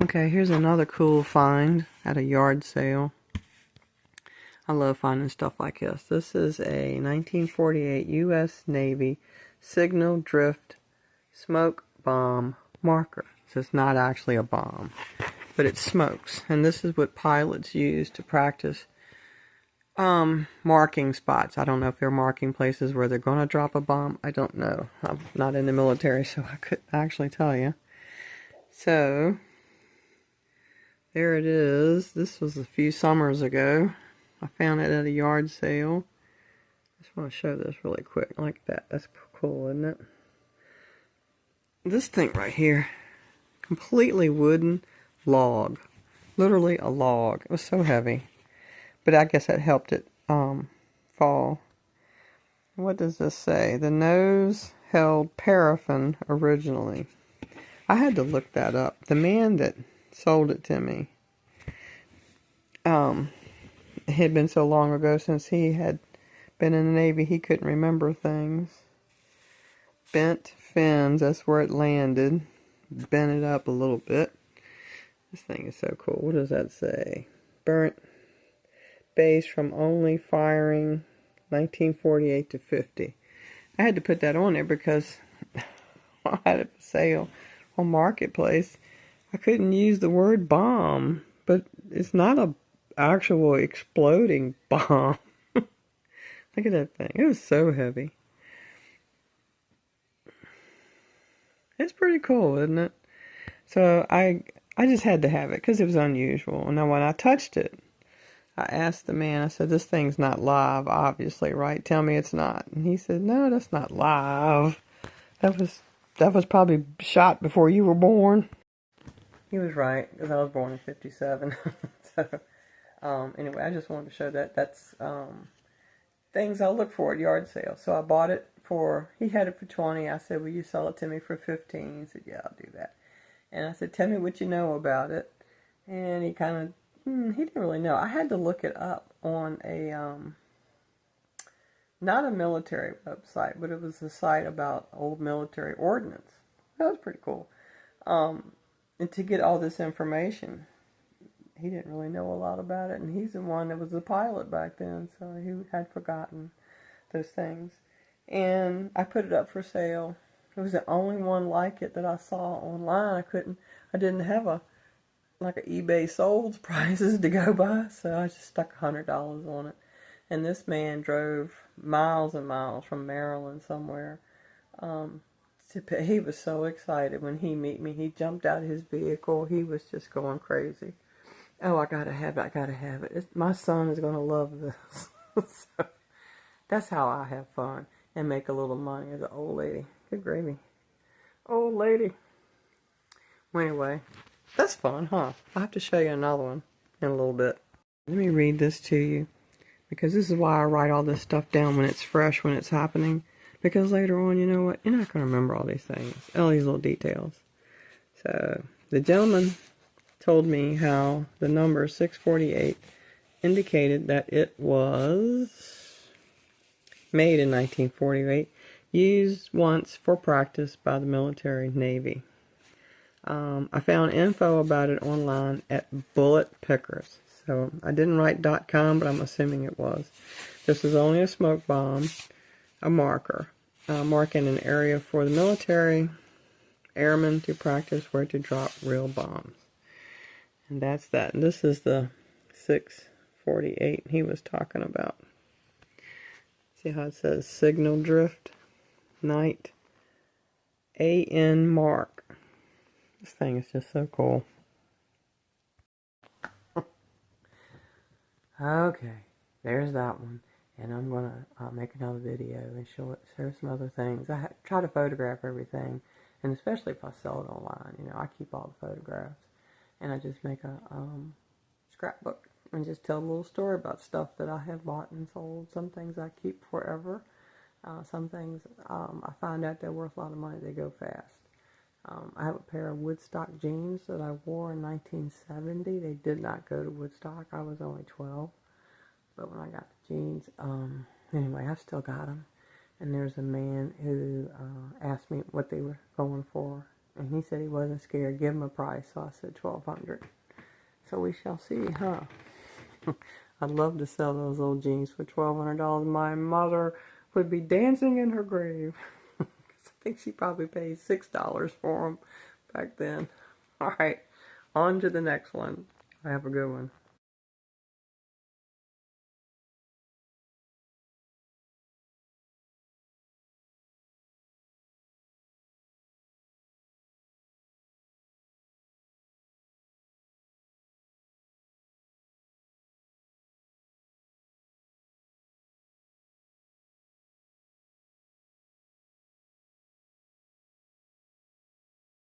Okay, here's another cool find at a yard sale. I love finding stuff like this. This is a 1948 U.S. Navy signal drift smoke bomb marker. So it's not actually a bomb, but it smokes. And this is what pilots use to practice marking spots. I don't know if they're marking places where they're going to drop a bomb. I don't know. I'm not in the military, so I couldn't actually tell you. So there it is. This was a few summers ago. I found it at a yard sale. I just want to show this really quick like that. That's cool, isn't it? This thing right here, completely wooden log. Literally a log. It was so heavy. But I guess that helped it fall. What does this say? The nose held paraffin originally. I had to look that up. The man that sold it to me, it had been so long ago since he had been in the Navy, he couldn't remember things. Bent fins, that's where it landed. Bent it up a little bit. This thing is so cool. What does that say? Burnt base from only firing 1948 to 50. I had to put that on there because I had it for sale on Marketplace. I couldn't use the word bomb, but it's not a actual exploding bomb. Look at that thing. It was so heavy. It's pretty cool, isn't it? So I just had to have it because it was unusual. And then when I touched it, I asked the man, I said, this thing's not live, obviously, right? Tell me it's not. And he said, no, that's not live. That was probably shot before you were born. He was right, because I was born in 57. So, anyway, I just wanted to show that. That's things I look for at yard sales. So I bought it for, he had it for 20. I said, will you sell it to me for 15? He said, yeah, I'll do that. And I said, tell me what you know about it. And he kind of, he didn't really know. I had to look it up on a, not a military website, but it was a site about old military ordnance. That was pretty cool. And to get all this information, he didn't really know a lot about it. And he's the one that was the pilot back then, so he had forgotten those things. And I put it up for sale. It was the only one like it that I saw online. I didn't have an eBay sold prices to go by, so I just stuck $100 on it. And this man drove miles and miles from Maryland somewhere. He was so excited when he met me. He jumped out of his vehicle. He was just going crazy. Oh, I gotta have it. I gotta have it. My son is gonna love this. So that's how I have fun and make a little money as an old lady. Good gravy. Old lady. Well, anyway, that's fun, huh? I'll have to show you another one in a little bit. Let me read this to you, because this is why I write all this stuff down when it's fresh, when it's happening. Because later on, you know what? You're not going to remember all these things, all these little details. So, the gentleman told me how the number 648 indicated that it was made in 1948, used once for practice by the military Navy. I found info about it online at Bullet Pickers. So I didn't write .com, but I'm assuming it was. This is only a smoke bomb, a marker, marking an area for the military airmen to practice where to drop real bombs. And that's that. And this is the 648 he was talking about. See how it says signal drift, night, AN mark. This thing is just so cool. Okay, there's that one. And I'm going to make another video and show some other things. I try to photograph everything, and especially if I sell it online. You know, I keep all the photographs. And I just make a scrapbook and just tell a little story about stuff that I have bought and sold. Some things I keep forever. Some things I find out they're worth a lot of money. They go fast. I have a pair of Woodstock jeans that I wore in 1970. They did not go to Woodstock. I was only 12. But when I got the jeans, anyway, I've still got them. And there's a man who asked me what they were going for. And he said he wasn't scared. Give him a price. So I said $1,200. So we shall see, huh? I'd love to sell those old jeans for $1,200. My mother would be dancing in her grave. I think she probably paid $6 for them back then. All right, on to the next one. Have a good one.